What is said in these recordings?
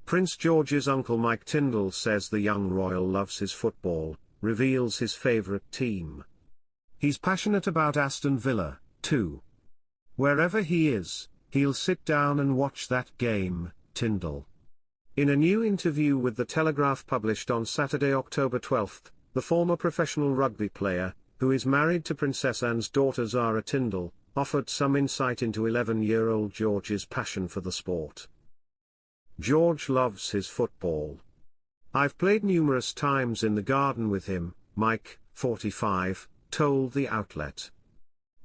Prince George's uncle Mike Tindall says the young royal loves his football, reveals his favourite team. He's passionate about Aston Villa, too. Wherever he is, he'll sit down and watch that game, Tindall. In a new interview with the Telegraph published on Saturday, October 12, the former professional rugby player, who is married to Princess Anne's daughter Zara Tindall, offered some insight into 11-year-old George's passion for the sport. George loves his football. I've played numerous times in the garden with him, Mike, 45, told the outlet.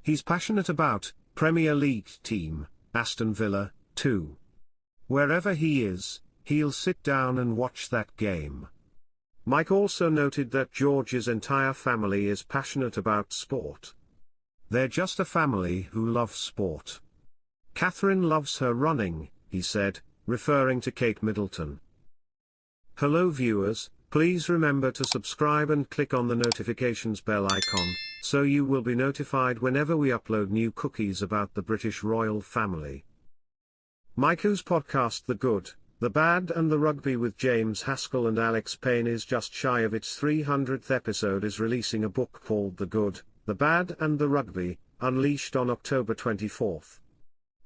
He's passionate about Premier League team, Aston Villa, too. Wherever he is, he'll sit down and watch that game. Mike also noted that George's entire family is passionate about sport. They're just a family who love sport. Catherine loves her running, he said, referring to Kate Middleton. Hello viewers, please remember to subscribe and click on the notifications bell icon, so you will be notified whenever we upload new cookies about the British royal family. Mike, whose podcast The Good, The Bad and The Rugby with James Haskell and Alex Payne is just shy of its 300th episode, is releasing a book called The Good, The Bad and The Rugby, Unleashed on October 24.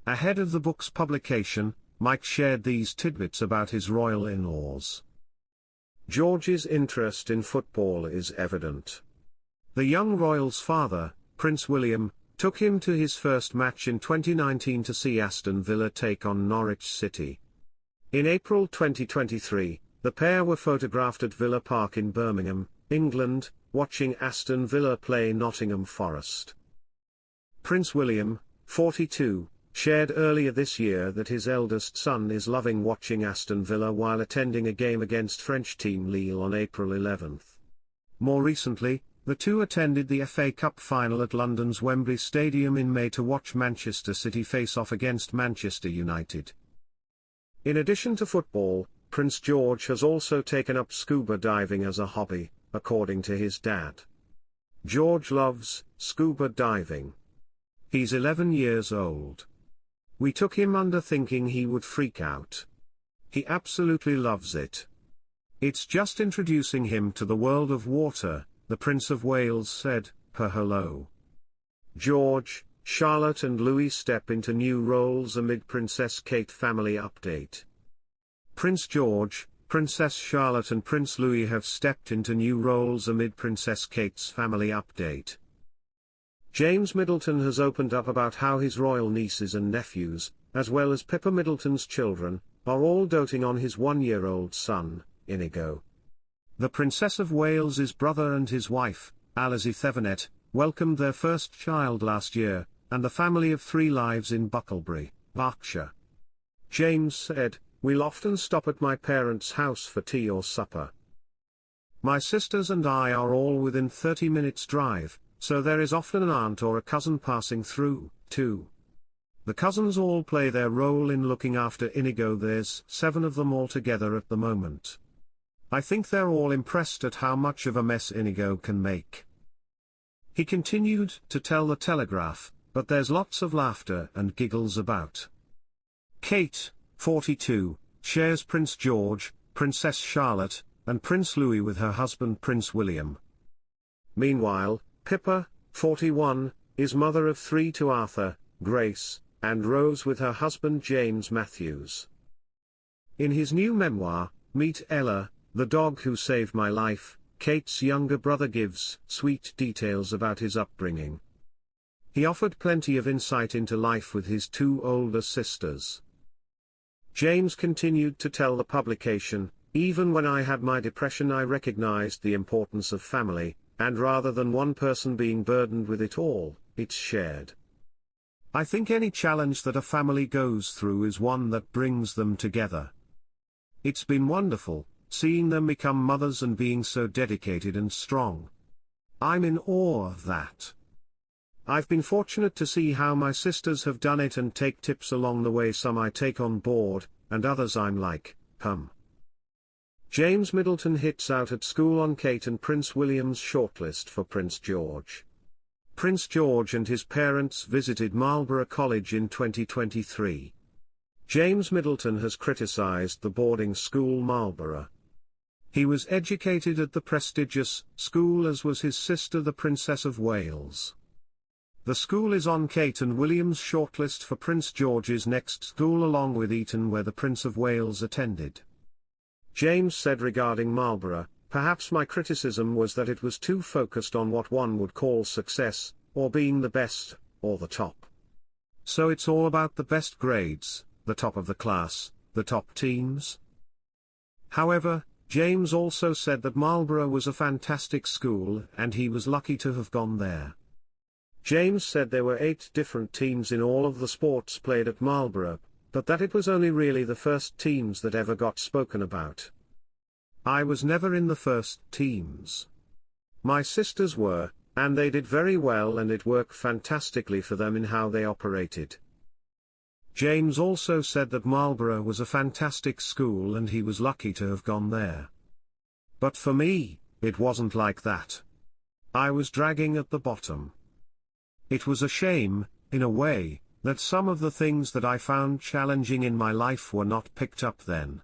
Ahead of the book's publication, Mike shared these tidbits about his royal in-laws. George's interest in football is evident. The young royal's father, Prince William, took him to his first match in 2019 to see Aston Villa take on Norwich City. In April 2023, the pair were photographed at Villa Park in Birmingham, England, watching Aston Villa play Nottingham Forest. Prince William, 42, shared earlier this year that his eldest son is loving watching Aston Villa while attending a game against French team Lille on April 11. More recently, the two attended the FA Cup final at London's Wembley Stadium in May to watch Manchester City face off against Manchester United. In addition to football, Prince George has also taken up scuba diving as a hobby, according to his dad. George loves scuba diving. He's 11 years old. We took him under thinking he would freak out. He absolutely loves it. It's just introducing him to the world of water, the Prince of Wales said, per Hello. George, Charlotte and Louis step into new roles amid Princess Kate family update. Prince George, Princess Charlotte and Prince Louis have stepped into new roles amid Princess Kate's family update. James Middleton has opened up about how his royal nieces and nephews, as well as Pippa Middleton's children, are all doting on his 1-year-old son, Inigo. The Princess of Wales's brother and his wife, Alizé Thevenet, welcomed their first child last year, and the family of 3 lives in Bucklebury, Berkshire. James said, "We'll often stop at my parents' house for tea or supper. My sisters and I are all within 30 minutes drive, so there is often an aunt or a cousin passing through, too. The cousins all play their role in looking after Inigo. There's 7 of them all together at the moment. I think they're all impressed at how much of a mess Inigo can make." He continued to tell the Telegraph, but there's lots of laughter and giggles about. Kate, 42, shares Prince George, Princess Charlotte, and Prince Louis with her husband Prince William. Meanwhile, Pippa, 41, is mother of 3 to Arthur, Grace, and Rose with her husband James Matthews. In his new memoir, Meet Ella, the Dog Who Saved My Life, Kate's younger brother gives sweet details about his upbringing. He offered plenty of insight into life with his 2 older sisters. James continued to tell the publication, "Even when I had my depression I recognized the importance of family, and rather than one person being burdened with it all, it's shared. I think any challenge that a family goes through is one that brings them together. It's been wonderful, seeing them become mothers and being so dedicated and strong. I'm in awe of that. I've been fortunate to see how my sisters have done it and take tips along the way. Some I take on board, and others I'm like, James Middleton hits out at school on Kate and Prince William's shortlist for Prince George. Prince George and his parents visited Marlborough College in 2023. James Middleton has criticized the boarding school Marlborough. He was educated at the prestigious school, as was his sister the Princess of Wales. The school is on Kate and William's shortlist for Prince George's next school, along with Eton, where the Prince of Wales attended. James said regarding Marlborough, "Perhaps my criticism was that it was too focused on what one would call success, or being the best, or the top. So it's all about the best grades, the top of the class, the top teams." However, James also said that Marlborough was a fantastic school and he was lucky to have gone there. James said there were 8 different teams in all of the sports played at Marlborough, but that it was only really the first teams that ever got spoken about. "I was never in the first teams. My sisters were, and they did very well, and it worked fantastically for them in how they operated." James also said that Marlborough was a fantastic school and he was lucky to have gone there. "But for me, it wasn't like that. I was dragging at the bottom. It was a shame, in a way, that some of the things that I found challenging in my life were not picked up then.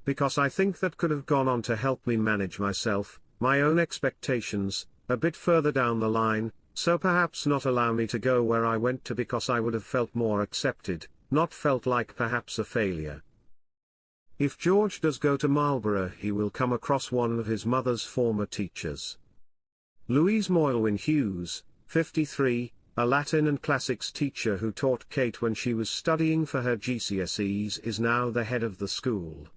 Because I think that could have gone on to help me manage myself, my own expectations, a bit further down the line, so perhaps not allow me to go where I went to, because I would have felt more accepted, not felt like perhaps a failure." If George does go to Marlborough, he will come across one of his mother's former teachers. Louise Moylwyn Hughes, 53, a Latin and classics teacher who taught Kate when she was studying for her GCSEs, is now the head of the school.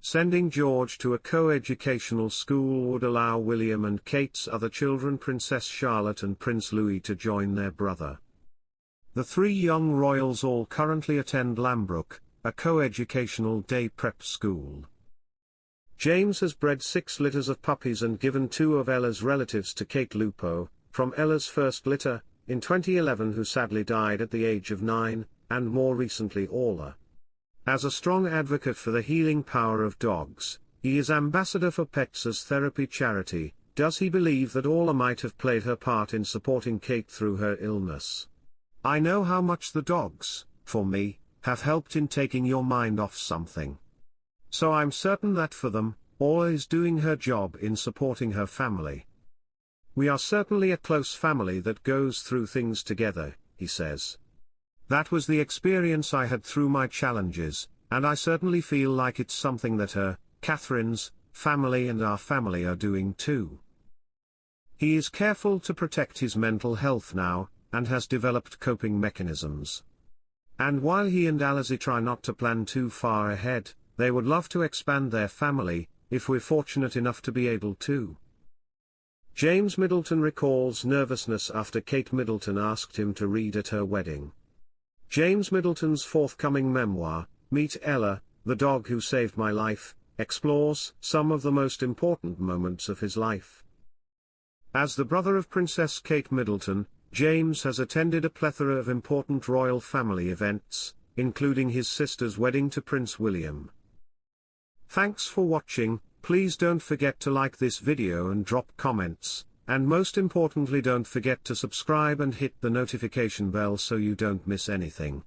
Sending George to a co-educational school would allow William and Kate's other children, Princess Charlotte and Prince Louis, to join their brother. The 3 young royals all currently attend Lambrook, a co-educational day prep school. James has bred 6 litters of puppies and given 2 of Ella's relatives to Kate Lupo, from Ella's first litter, in 2011, who sadly died at the age of 9, and more recently Orla. As a strong advocate for the healing power of dogs, he is ambassador for Pets as Therapy charity. Does he believe that Orla might have played her part in supporting Kate through her illness? "I know how much the dogs, for me, have helped in taking your mind off something. So I'm certain that for them, Orla is doing her job in supporting her family. We are certainly a close family that goes through things together," he says. "That was the experience I had through my challenges, and I certainly feel like it's something that her, Catherine's, family and our family are doing too." He is careful to protect his mental health now, and has developed coping mechanisms. And while he and Alizé try not to plan too far ahead, they would love to expand their family, if we're fortunate enough to be able to. James Middleton recalls nervousness after Kate Middleton asked him to read at her wedding. James Middleton's forthcoming memoir, Meet Ella, the Dog Who Saved My Life, explores some of the most important moments of his life. As the brother of Princess Kate Middleton, James has attended a plethora of important royal family events, including his sister's wedding to Prince William. Thanks for watching. Please don't forget to like this video and drop comments, and most importantly, don't forget to subscribe and hit the notification bell so you don't miss anything.